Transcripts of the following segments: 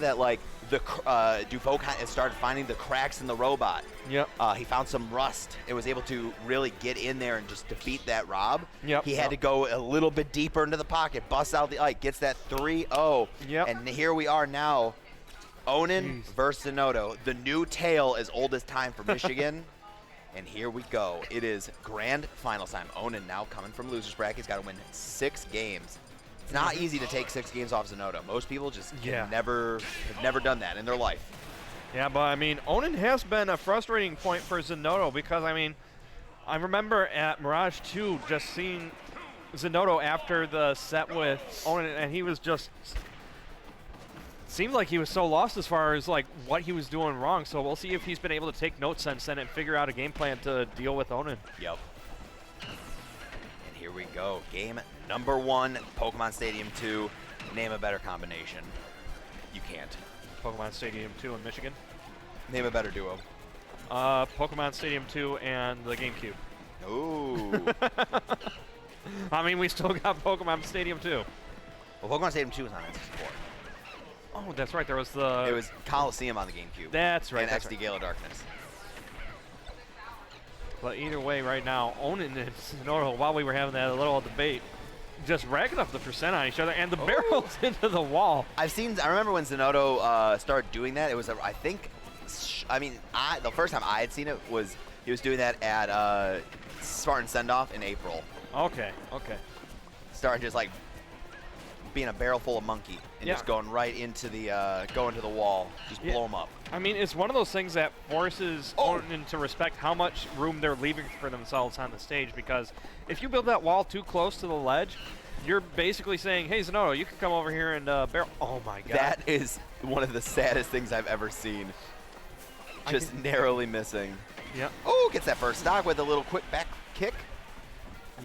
that like the Dufault kind of started finding the cracks in the robot. Yep. He found some rust and was able to really get in there and just defeat that Rob. Yep. He had to go a little bit deeper into the pocket, busts out the Ike, gets that 3-0. Yep. And here we are now, Onin versus Zenodo. The new tale as old as time for Michigan. And here we go. It is grand finals time. Onan now coming from loser's bracket. He's got to win 6 games. It's not easy to take 6 games off Zenodo. Most people just have never done that in their life. Yeah, but I mean, Onan has been a frustrating point for Zenodo because, I mean, I remember at Mirage 2 just seeing Zenodo after the set with Onan, and he was just seemed like he was so lost as far as like what he was doing wrong. So we'll see if he's been able to take notes since then and figure out a game plan to deal with Onan. Yep. And here we go. Game number 1, Pokemon Stadium 2. Name a better combination. You can't. Pokemon Stadium 2 in Michigan. Name a better duo. Pokemon Stadium 2 and the GameCube. Ooh. I mean, we still got Pokemon Stadium 2. Well, Pokemon Stadium 2 was on N64. Oh, that's right. There was the... It was Coliseum on the GameCube. That's right. And that's XD right. Gale of Darkness. But either way, right now, Onan and Zenodo, while we were having that little debate, just racking up the percent on each other, and the barrels into the wall. I remember when Zenodo started doing that. It was, the first time I had seen it was he was doing that at Spartan Sendoff in April. Okay. Starting just like being a barrel full of monkey and just going right into the wall, just blow them up. I mean, it's one of those things that forces Onan to respect how much room they're leaving for themselves on the stage, because if you build that wall too close to the ledge, you're basically saying, hey, Zenodo, you can come over here and barrel. Oh, my God. That is one of the saddest things I've ever seen. Just narrowly missing. Yeah. Oh, gets that first stock with a little quick back kick.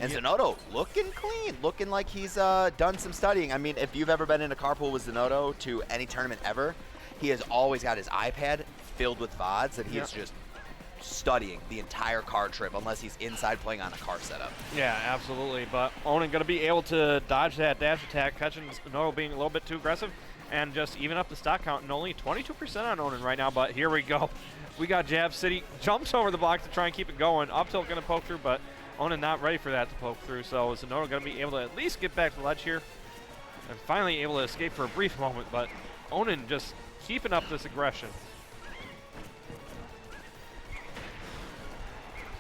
And Zenodo looking clean, looking like he's done some studying. I mean, if you've ever been in a carpool with Zenodo to any tournament ever, he has always got his iPad filled with VODs that he's just studying the entire car trip, unless he's inside playing on a car setup. Yeah, absolutely. But Onan going to be able to dodge that dash attack, catching Zenodo being a little bit too aggressive, and just even up the stock count, and only 22% on Onan right now. But here we go. We got Jab City, jumps over the block to try and keep it going. Up tilt going to poke through, but Onan not ready for that to poke through, so Zenodo going to be able to at least get back to the ledge here and finally able to escape for a brief moment, but Onan just keeping up this aggression.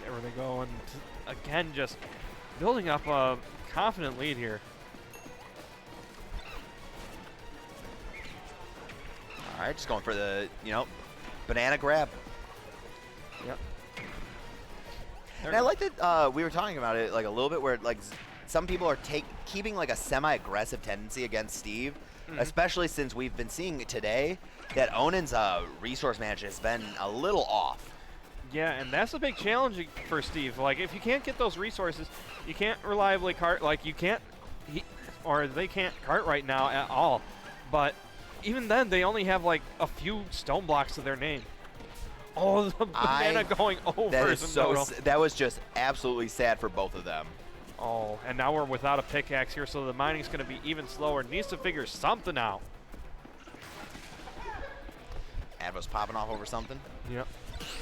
There they go, and again just building up a confident lead here. All right, just going for the, banana grab. Yep. And I like that we were talking about it like a little bit, where like some people are keeping like a semi-aggressive tendency against Steve, especially since we've been seeing today that Onan's resource management has been a little off. Yeah, and that's a big challenge for Steve. Like, if you can't get those resources, you can't reliably cart. Like, you can't, they can't cart right now at all. But even then, they only have like a few stone blocks to their name. Oh, the banana going over. That was just absolutely sad for both of them. Oh, and now we're without a pickaxe here, so the mining's going to be even slower. Needs to figure something out. Advo's popping off over something. Yep.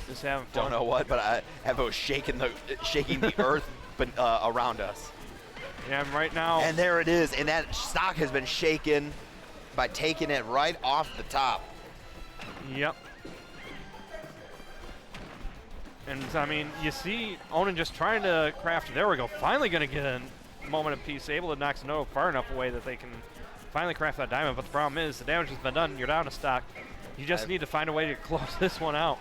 Just having fun. Don't know what, but Advo's shaking the earth around us. Yeah, and right now. And there it is. And that stock has been shaken by taking it right off the top. Yep. And, I mean, you see Onan just trying to craft. There we go. Finally going to get a moment of peace. Able to knock Zenodo far enough away that they can finally craft that diamond. But the problem is the damage has been done. You're down to stock. You just need to find a way to close this one out.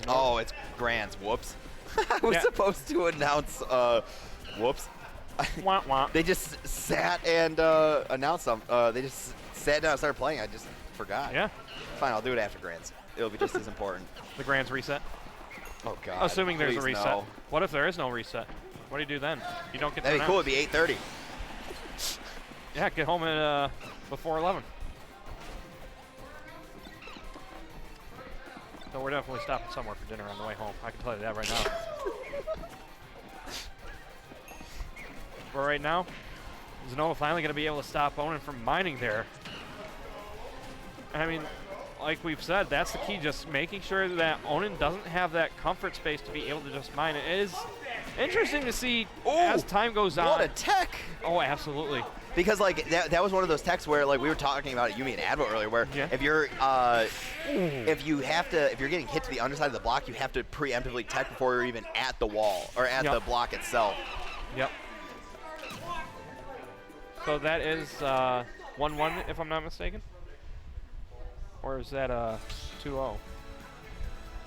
Oh, it's Grants. Whoops. I was supposed to announce, whoops. Wah, wah. They just sat and announced them. They just sat down and started playing. I just forgot. Yeah. Fine, I'll do it after Grants. It'll be just as important. The Grants reset? Oh, God. Assuming there's a reset. No. What if there is no reset? What do you do then? You don't get to That'd be cool. It'd be 8:30. Yeah, get home at before 11. So we're definitely stopping somewhere for dinner on the way home. I can tell you that right now. But right now, Zenodo finally going to be able to stop Onan from mining there. I mean, like we've said, that's the key, just making sure that Onan doesn't have that comfort space to be able to just mine. It is interesting to see as time goes on. What a tech! Oh, absolutely. Because like that was one of those techs where like we were talking about it, you, me, and Advo earlier, where if you're if you're getting hit to the underside of the block, you have to preemptively tech before you're even at the wall or at the block itself. Yep. So that is 1-1 if I'm not mistaken. Or is that 2-0?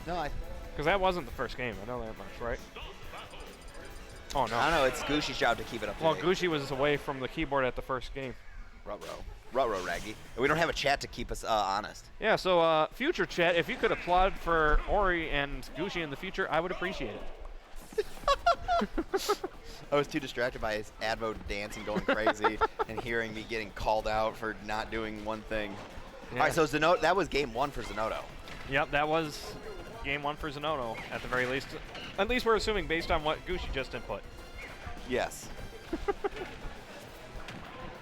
No, because that wasn't the first game. I know that much, right? Oh, no. I don't know. It's Gooshi's job to keep it up to Well, date. Gooshi was away from the keyboard at the first game. Ruh-roh, Raggy. And we don't have a chat to keep us honest. Yeah, so future chat, if you could applaud for Ori and Gooshi in the future, I would appreciate it. I was too distracted by his Advo dancing going crazy and hearing me getting called out for not doing one thing. Yeah. All right, so Zenodo, that was game 1 for Zenodo. Yep, that was game 1 for Zenodo, at the very least. At least we're assuming based on what Gooshi just input. Yes.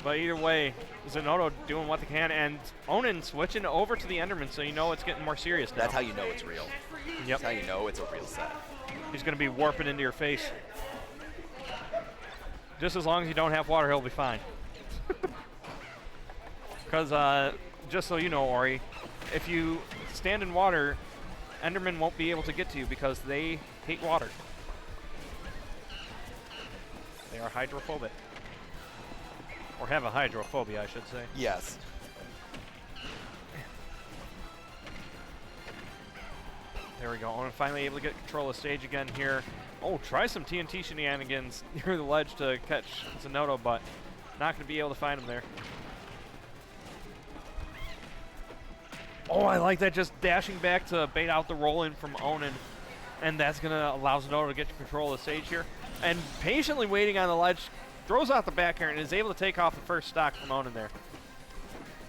But either way, Zenodo doing what they can, and Onan switching over to the Enderman, so you know it's getting more serious now. That's how you know it's real. Yep. That's how you know it's a real set. He's going to be warping into your face. Just as long as you don't have water, he'll be fine. Because, just so you know, Ori, if you stand in water, Enderman won't be able to get to you because they hate water. They are hydrophobic. Or have a hydrophobia, I should say. Yes. There we go. Onan finally able to get control of the stage again here. Oh, try some TNT shenanigans near the ledge to catch Zenodo, but not going to be able to find him there. Oh, I like that, just dashing back to bait out the roll-in from Onan. And that's going to allow Zenodo to get control of the stage here. And patiently waiting on the ledge, throws out the back air and is able to take off the first stock from Onan there.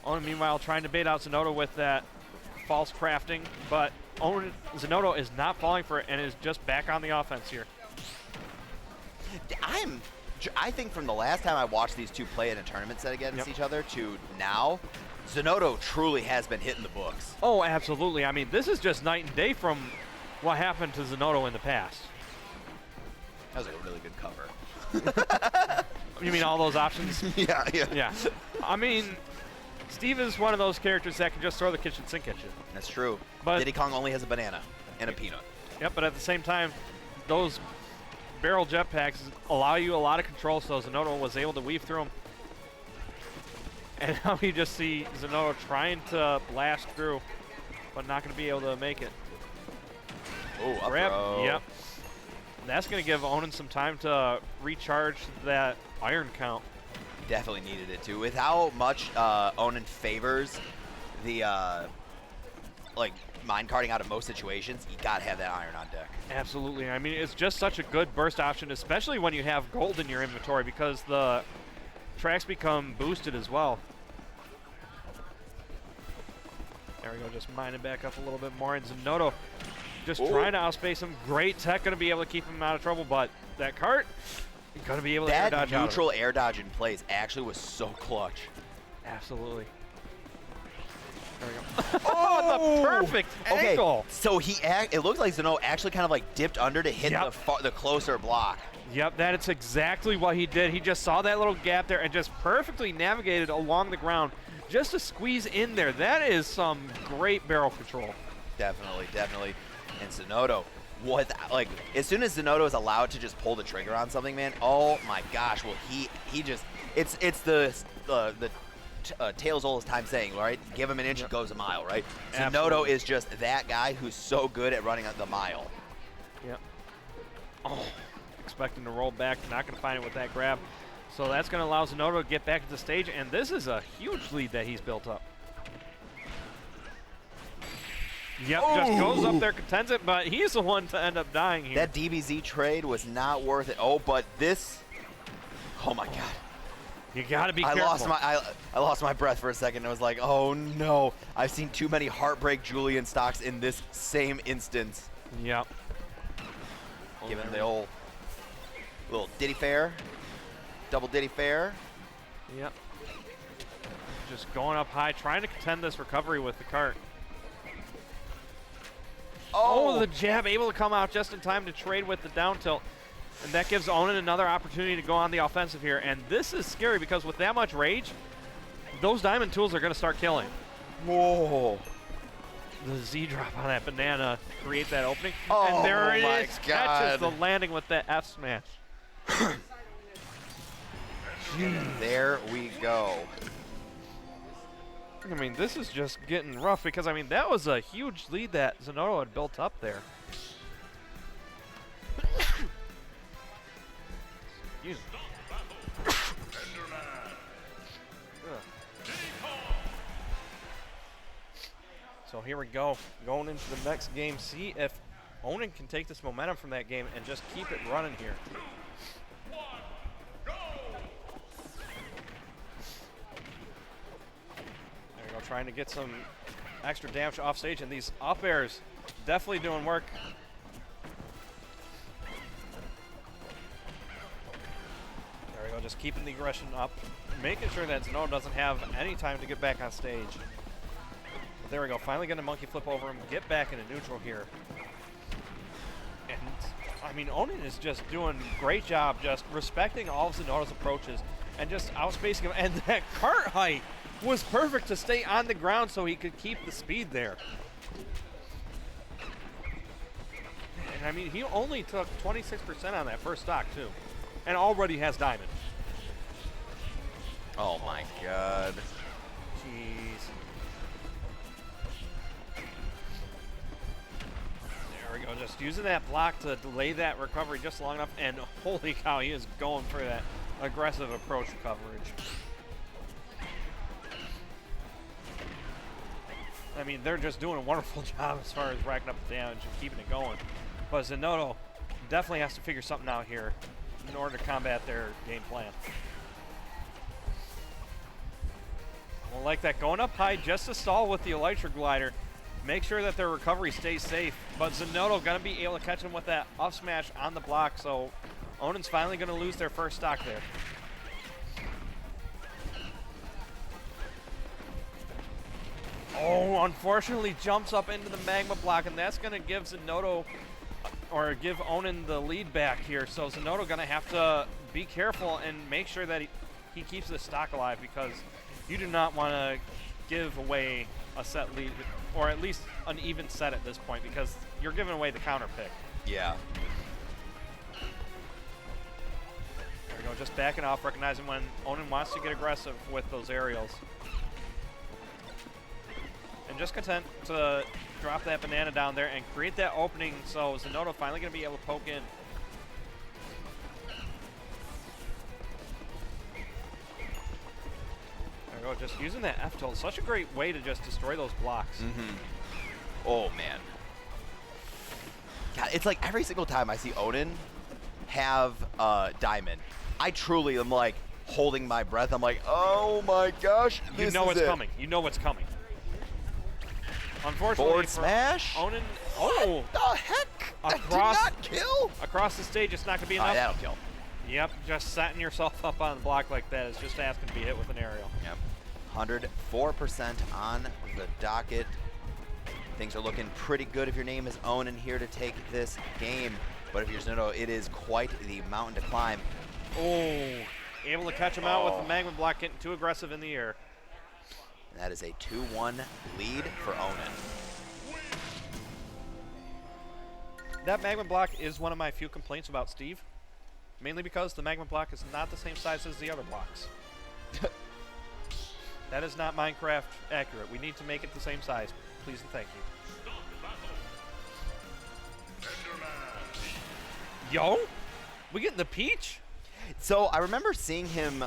Onan, meanwhile, trying to bait out Zenodo with that false crafting, but Zenodo is not falling for it and is just back on the offense here. I think from the last time I watched these two play in a tournament set against each other to now, Zenodo truly has been hitting the books. Oh, absolutely. I mean, this is just night and day from what happened to Zenodo in the past. That was like a really good cover. You mean all those options? Yeah. I mean, Steve is one of those characters that can just throw the kitchen sink at you. That's true. But Diddy Kong only has a banana and a peanut. Yep, but at the same time, those barrel jetpacks allow you a lot of control, so Zenodo was able to weave through them. And now you just see Zenodo trying to blast through, but not going to be able to make it. Oh, up Grab, throw. yep. That's going to give Onan some time to recharge that iron count. Definitely needed it too. With how much Onan favors the like mine carting out of most situations, you gotta have that iron on deck. Absolutely. I mean, it's just such a good burst option, especially when you have gold in your inventory, because the tracks become boosted as well. There we go, just mining back up a little bit more. And Zenodo just trying to outspace him. Great tech, going to be able to keep him out of trouble, but that cart, going to be able to air dodge that neutral air dodge in place actually was so clutch. Absolutely. There we go. Oh, the perfect angle. So it looks like Zenodo actually kind of like dipped under to hit the closer block. Yep, that's exactly what he did. He just saw that little gap there and just perfectly navigated along the ground just to squeeze in there. That is some great barrel control. Definitely. And Zenodo, like as soon as Zenodo is allowed to just pull the trigger on something, man, oh my gosh, well he just it's the Tails oldest time saying, right? Give him an inch, it goes a mile, right? Zenodo is just that guy who's so good at running the mile. Yep. Oh, expecting to roll back, not going to find it with that grab. So that's going to allow Zenodo to get back to the stage, and this is a huge lead that he's built up. Yep, just goes up there, contends it, but he's the one to end up dying here. That DBZ trade was not worth it. Oh, but this, oh my God. You got to be careful. I lost my breath for a second. I was like, oh no. I've seen too many Heartbreak Julian stocks in this same instance. Yep. Give him the old little Diddy fair. Double Diddy fair. Yep. Just going up high, trying to contend this recovery with the cart. Oh, the jab able to come out just in time to trade with the down tilt. And that gives Onan another opportunity to go on the offensive here. And this is scary because with that much rage, those diamond tools are going to start killing. Whoa. The Z drop on that banana creates that opening. Oh, and there it my is. God. Catches the landing with that F smash. There we go. I mean, this is just getting rough because, I mean, that was a huge lead that Zenodo had built up there. Excuse me. So here we go, going into the next game. See if Onin can take this momentum from that game and just keep it running here. There we go, trying to get some extra damage off stage, and these up airs definitely doing work. There we go, just keeping the aggression up, making sure that Zenodo doesn't have any time to get back on stage. There we go, finally getting a monkey flip over him, get back into neutral here. And, I mean, Onin is just doing a great job just respecting all of Zenodo's approaches and just outspacing him. And that cart height was perfect to stay on the ground so he could keep the speed there. And, I mean, he only took 26% on that first stock, too, and already has diamond. Oh, my God. Jeez. There we go, just using that block to delay that recovery just long enough, and holy cow, he is going for that aggressive approach coverage. I mean, they're just doing a wonderful job as far as racking up the damage and keeping it going. But Zenodo definitely has to figure something out here in order to combat their game plan. Well, like that, going up high just to stall with the Elytra glider. Make sure that their recovery stays safe. But Zenodo going to be able to catch them with that up smash on the block. So Onan's finally going to lose their first stock there. Oh, unfortunately jumps up into the magma block, and that's going to give Zenodo, or give Onan the lead back here. So Zenodo going to have to be careful and make sure that he keeps this stock alive, because you do not want to give away a set lead, or at least an even set at this point, because you're giving away the counter pick. Yeah. There we go, just backing off, recognizing when Onan wants to get aggressive with those aerials. And just content to drop that banana down there and create that opening, so Zenodo finally going to be able to poke in. There we go, just using that F tilt, such a great way to just destroy those blocks. Mm-hmm. Oh, man. God, it's like every single time I see Onan have diamond, I truly am like holding my breath. I'm like, oh my gosh, this You know is what's it. coming. You know what's coming. Unfortunately, Forward smash? Onan, What the heck? That did not kill? Across the stage, it's not going to be enough. That'll kill. Yep, just setting yourself up on the block like that is just asking to be hit with an aerial. Yep. 104% on the docket. Things are looking pretty good if your name is Onan here to take this game. But if you're Zenodo, it is quite the mountain to climb. Oh, able to catch him out with the magma block, getting too aggressive in the air. And that is a 2-1 lead for Onan. That magma block is one of my few complaints about Steve. Mainly because the magma block is not the same size as the other blocks. That is not Minecraft accurate. We need to make it the same size. Please and thank you. Yo? We getting the peach? So I remember seeing him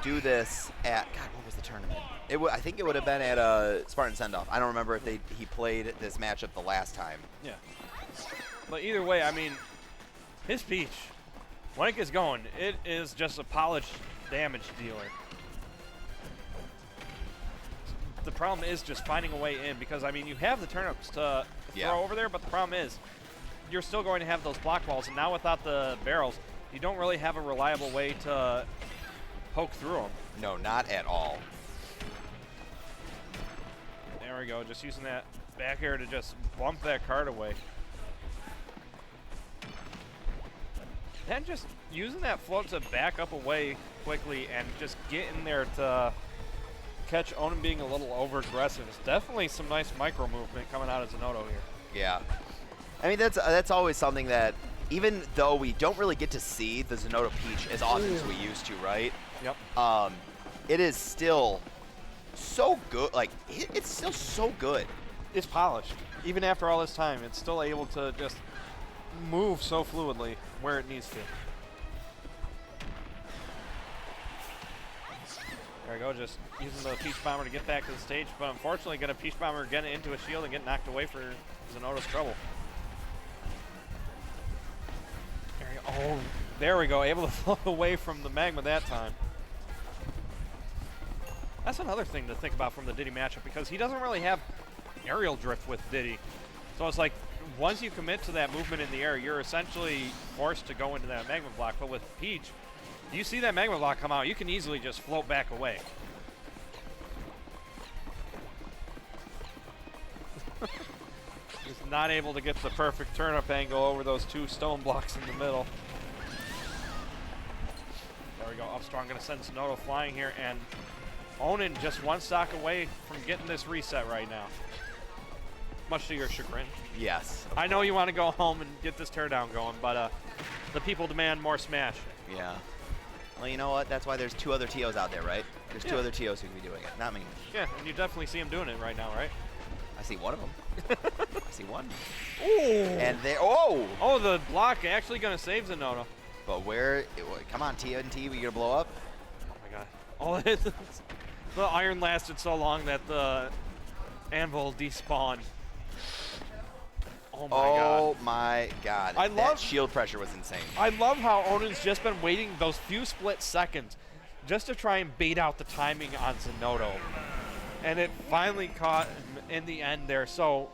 do this at, God, what was the tournament? I think it would have been at Spartan Sendoff. I don't remember if he played this matchup the last time. Yeah. But either way, I mean, his peach, when it gets going, it is just a polished damage dealer. The problem is just finding a way in, because, I mean, you have the turnips to throw over there, but the problem is you're still going to have those block walls, and now without the barrels, you don't really have a reliable way to poke through them. No, not at all. There we go, just using that back air to just bump that card away. Then just using that float to back up away quickly and just get in there to catch Onan being a little over-aggressive. It's definitely some nice micro movement coming out of Zenodo here. Yeah. I mean, that's always something that, even though we don't really get to see the Zenodo Peach as often as we used to, right? Yep. It is still so good. Like, it's still so good. It's polished. Even after all this time, it's still able to just move so fluidly where it needs to. There we go, just using the Peach Bomber to get back to the stage, but unfortunately get a Peach Bomber get into a shield and get knocked away for Zenodo's trouble. There we go. Oh, there we go, able to float away from the Magma that time. That's another thing to think about from the Diddy matchup, because he doesn't really have aerial drift with Diddy. So it's like, once you commit to that movement in the air, you're essentially forced to go into that Magma block. But with Peach, you see that Magma block come out, you can easily just float back away. Just not able to get the perfect turn-up angle over those two stone blocks in the middle. There we go, up strong, gonna send Zenodo flying here, and Onin just one stock away from getting this reset right now. Much to your chagrin. Yes. I know you want to go home and get this teardown going, but the people demand more Smash. Yeah. Well, you know what? That's why there's 2 other TOs out there, right? There's 2 other TOs who can be doing it, not me. Yeah, and you definitely see him doing it right now, right? I see one of them. I see one. Ooh. And there. Oh! Oh, the block actually going to save Zenodo. But where? Come on, TNT, we gonna blow up? Oh my god. Oh, the iron lasted so long that the anvil despawned. Oh my god. Oh my god. That shield pressure was insane. I love how Onan's just been waiting those few split seconds just to try and bait out the timing on Zenodo. And it finally caught him in the end there. So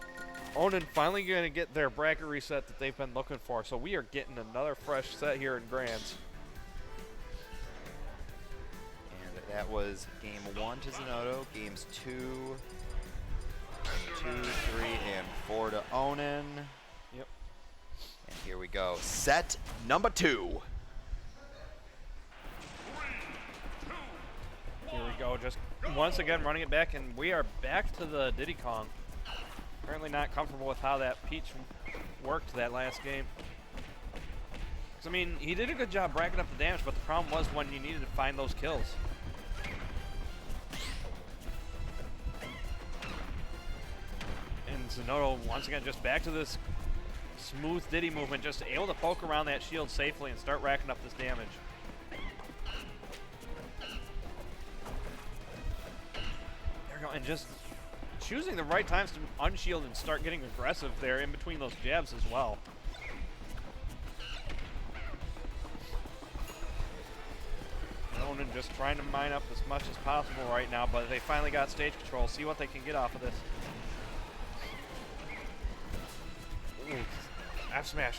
Onan finally going to get their bracket reset that they've been looking for. So we are getting another fresh set here in Grands. And that was game 1 to Zenodo, games 2, 3, and 4 to Onan. Yep. And here we go. Set number 2. Here we go. Just once again running it back, and we are back to the Diddy Kong. Apparently not comfortable with how that Peach worked that last game. 'Cause, I mean, he did a good job bracketing up the damage, but the problem was when you needed to find those kills. And Zenodo, once again, just back to this smooth Diddy movement, just able to poke around that shield safely and start racking up this damage. There we go, and just choosing the right times to unshield and start getting aggressive there in between those jabs as well. Onan just trying to mine up as much as possible right now, but they finally got stage control. See what they can get off of this. Ooh, F smash.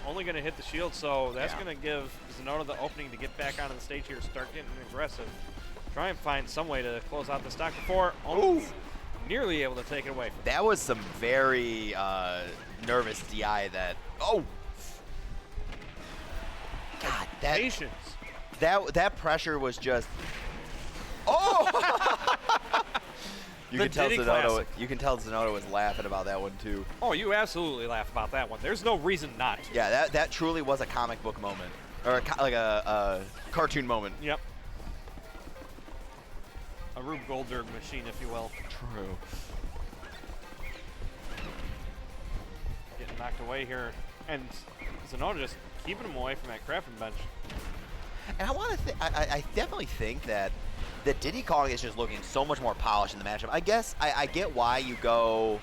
Only going to hit the shield, so that's going to give Zenodo the opening to get back onto the stage here, start getting aggressive. Try and find some way to close out the stock before Onan's nearly able to take it away. That was some very nervous DI that. Oh! God, that. Patience. That pressure was just. Oh! You can tell Zenodo was laughing about that one too. Oh, you absolutely laugh about that one. There's no reason not to. Yeah, that truly was a comic book moment, or like a cartoon moment. Yep. A Rube Goldberg machine, if you will. True. Getting knocked away here, and Zenodo just keeping him away from that crafting bench. And I definitely think that the Diddy Kong is just looking so much more polished in the matchup. I guess I get why you go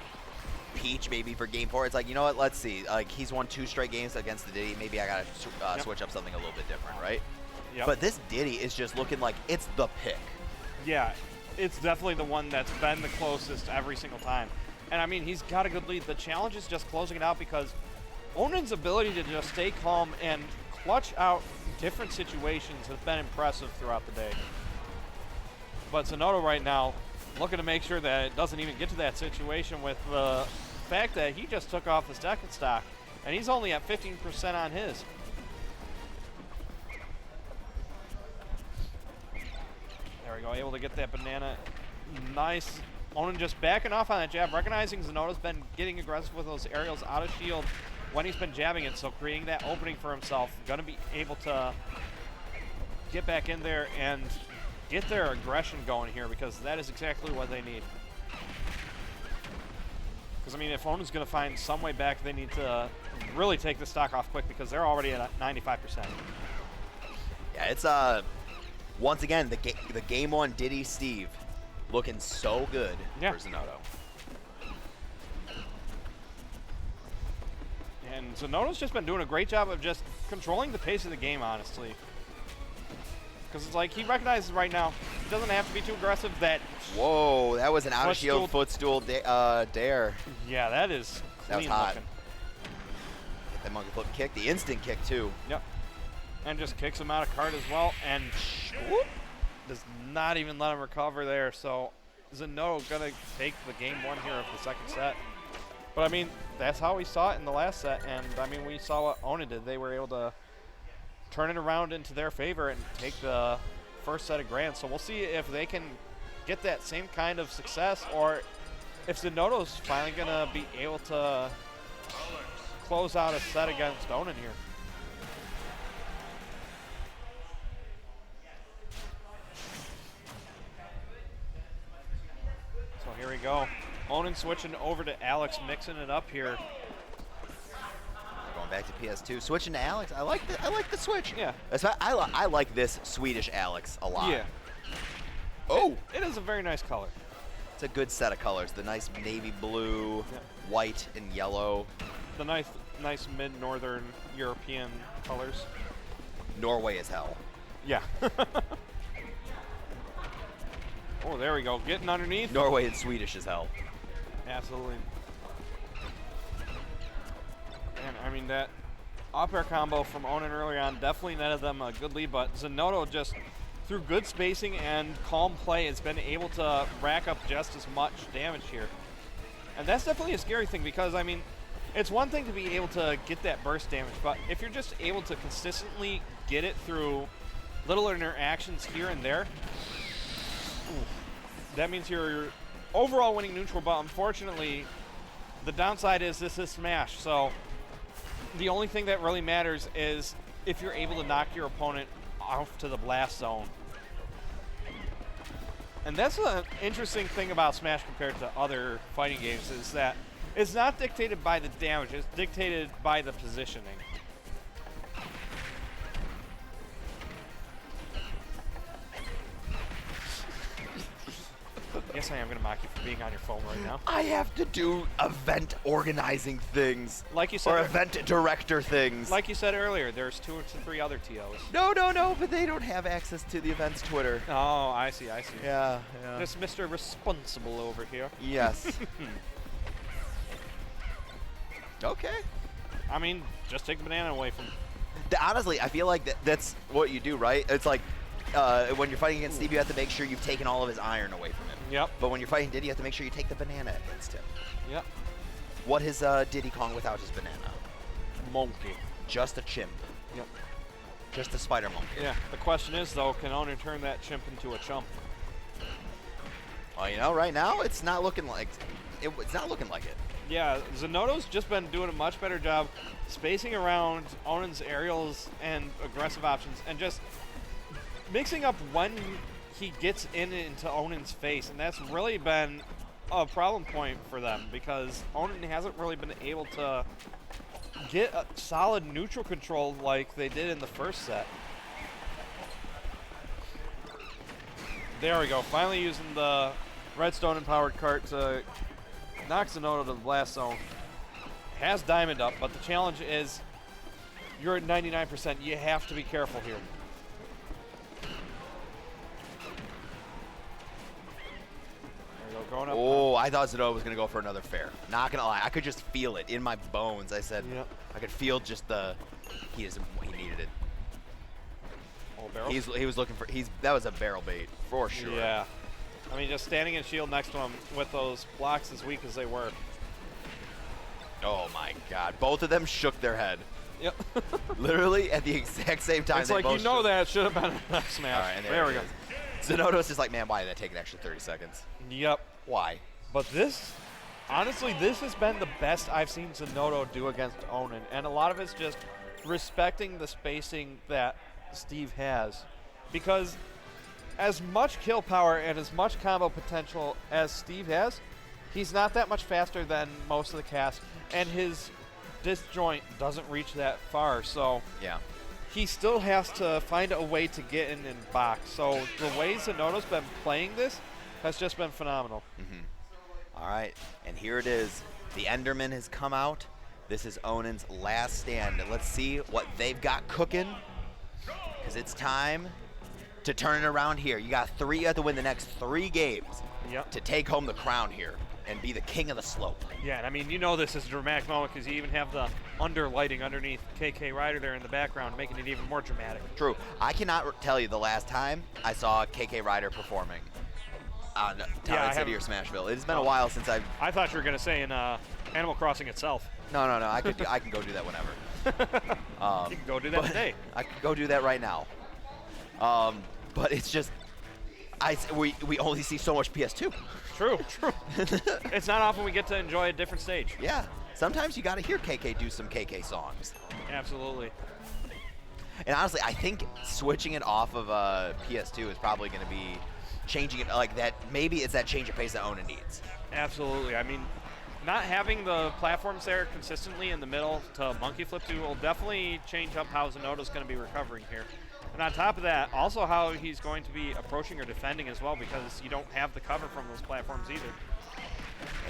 Peach maybe for game 4. It's like, you know what, let's see. Like, he's won 2 straight games against the Diddy. Maybe I got to switch up something a little bit different, right? Yep. But this Diddy is just looking like it's the pick. Yeah, it's definitely the one that's been the closest every single time. And I mean, he's got a good lead. The challenge is just closing it out, because Onan's ability to just stay calm and clutch out different situations has been impressive throughout the day. But Zenodo right now looking to make sure that it doesn't even get to that situation with the fact that he just took off the second stock, and he's only at 15% on his. There we go, able to get that banana. Nice. Onan just backing off on that jab, recognizing Zenodo's been getting aggressive with those aerials out of shield when he's been jabbing it, so creating that opening for himself. Gonna be able to get back in there and get their aggression going here, because that is exactly what they need. Because, I mean, if Onan's going to find some way back, they need to really take the stock off quick, because they're already at 95%. Yeah, it's once again the game one Diddy Steve looking so good for Zenodo. And Zenodo's just been doing a great job of just controlling the pace of the game, honestly. Because it's like he recognizes right now he doesn't have to be too aggressive. Whoa, that was an out of shield footstool dare. Yeah, that is clean. That was hot. Looking. Get that monkey flip kick, the instant kick too. Yep. And just kicks him out of cart as well, and whoop, does not even let him recover there. So Zenodo gonna take the game one here of the second set. But I mean, that's how we saw it in the last set, and I mean, we saw what Onin did. They were able to turn it around into their favor and take the first set of grand. So we'll see if they can get that same kind of success, or if Zenodo's finally going to be able to close out a set against Onan here. So here we go. Onan switching over to Alex, mixing it up here. Back to PS2, switching to Alex. I like the switch. Yeah. I like this Swedish Alex a lot. Yeah. Oh. It is a very nice color. It's a good set of colors. The nice navy blue, white, and yellow. The nice mid-northern European colors. Norway as hell. Yeah. Oh, there we go. Getting underneath. Norway and Swedish as hell. Absolutely. And I mean, that up air combo from Onan early on definitely netted them a good lead, but Zenodo just through good spacing and calm play has been able to rack up just as much damage here. And that's definitely a scary thing, because I mean, it's one thing to be able to get that burst damage, but if you're just able to consistently get it through little interactions here and there, that means you're overall winning neutral. But unfortunately, the downside is this is Smash, so the only thing that really matters is if you're able to knock your opponent off to the blast zone. And that's an interesting thing about Smash compared to other fighting games, is that it's not dictated by the damage, it's dictated by the positioning. Yes, I am going to mock you for being on your phone right now. I have to do event organizing things. Like you said, or event director things. Like you said earlier, there's 2 or 3 other TOs. No, but they don't have access to the event's Twitter. Oh, I see. Yeah. There's Mr. Responsible over here. Yes. Okay. I mean, just take the banana away from him. Honestly, I feel like that's what you do, right? It's like when you're fighting against Steve, you have to make sure you've taken all of his iron away from him. Yep. But when you're fighting Diddy, you have to make sure you take the banana against him. Yep. What is Diddy Kong without his banana? Monkey. Just a chimp. Yep. Just a spider monkey. Yeah. The question is, though, can Onan turn that chimp into a chump? Well, you know, right now it's not looking like it's not looking like it. Yeah, Zenodo's just been doing a much better job spacing around Onan's aerials and aggressive options, and just mixing up when he gets into Onan's face, and that's really been a problem point for them, because Onan hasn't really been able to get a solid neutral control like they did in the first set. There we go, finally using the redstone empowered cart to knock Zenodo to the blast zone. Has diamond up, but the challenge is you're at 99%. You have to be careful here. Going up. Oh, I thought Zenodo was going to go for another fair. Not going to lie. I could just feel it in my bones. I said, yep. I could feel just he needed it. double barrels. He was looking for, that was a barrel bait, for sure. Yeah. I mean, just standing in shield next to him with those blocks as weak as they were. Oh my God. Both of them shook their head. Yep. Literally at the exact same time. It's like, you know that should have been a smash. All right, and there we go. Zenodo's just like, man, why did that take an extra 30 seconds? Yep. Why? But this, honestly, this has been the best I've seen Zenodo do against Onan. And a lot of it's just respecting the spacing that Steve has. Because as much kill power and as much combo potential as Steve has, he's not that much faster than most of the cast. And his disjoint doesn't reach that far. So yeah, he still has to find a way to get in and box. So the way Zenodo's been playing this has just been phenomenal. All right, and here it is. The Enderman has come out. This is Onan's last stand. Let's see what they've got cooking, because it's time to turn it around here. You have to win the next 3 games to take home the crown here and be the king of the slope. Yeah, and I mean, you know this is a dramatic moment because you even have the underlighting underneath KK Ryder there in the background, making it even more dramatic. True. I cannot tell you the last time I saw KK Ryder performing on Town City or Smashville. It has been a while since I've... I thought you were going to say in Animal Crossing itself. No. I can go do that whenever. You can go do that today. I can go do that right now. But it's just... we only see so much PS2. True. It's not often we get to enjoy a different stage. Yeah. Sometimes you got to hear KK do some KK songs. Absolutely. And honestly, I think switching it off of PS2 is probably going to be changing it like that. Maybe it's that change of pace that Onan needs. Absolutely. I mean, not having the platforms there consistently in the middle to monkey flip to will definitely change up how Zenodo's going to be recovering here. And on top of that, also how he's going to be approaching or defending as well, because you don't have the cover from those platforms either.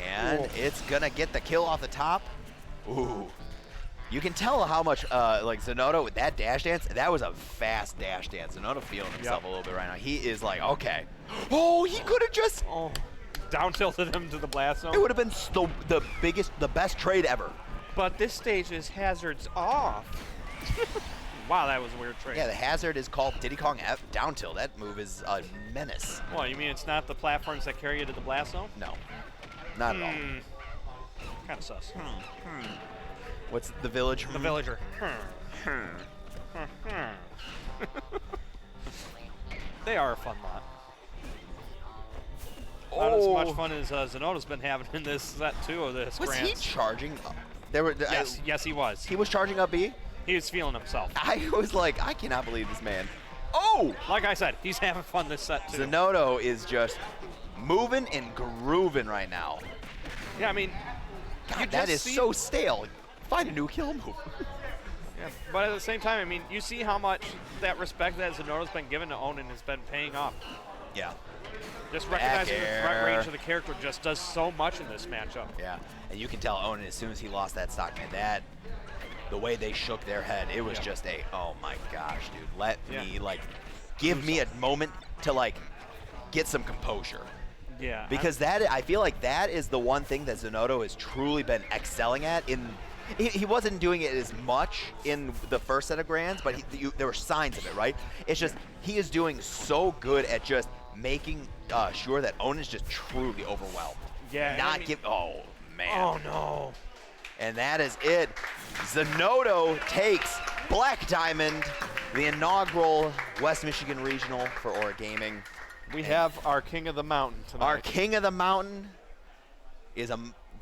And it's going to get the kill off the top. Ooh. You can tell how much, like, Zenodo with that dash dance, that was a fast dash dance. Zenodo feeling himself a little bit right now. He is like, okay. Oh, he could have just... Oh, down tilted him to the blast zone. It would have been the best trade ever. But this stage is hazards off. Wow, that was a weird trade. Yeah, the hazard is called Diddy Kong F down tilt. That move is a menace. Well, you mean it's not the platforms that carry you to the blast zone? No, not at all. Kind of sus. What's the village? The villager. They are a fun lot. Not as much fun as Zenodo's been having in this set 2 of this. Was he charging up? There were yes, he was. He was charging up B? He was feeling himself. I was like, I cannot believe this man. Oh! Like I said, he's having fun this set too. Zenodo is just moving and grooving right now. Yeah, I mean, God, that is so stale. Find a new kill move. Yeah, but at the same time, I mean, you see how much that respect that Zenodo's been given to Onan has been paying off. Yeah. Just recognizing the threat range of the character just does so much in this matchup. Yeah, and you can tell Onan as soon as he lost that stock, man, the way they shook their head, it was just oh my gosh, dude. Let me, like, give me a moment to, like, get some composure. Yeah. Because I feel like that is the one thing that Zenodo has truly been excelling at. He wasn't doing it as much in the first set of grands, but there were signs of it, right? It's just he is doing so good at just making sure that Onan's just truly overwhelmed. Yeah. Oh, man. Oh, no. And that is it. Zenodo takes Black Diamond, the inaugural West Michigan Regional for Aura Gaming. We have our King of the Mountain tonight. Our King of the Mountain is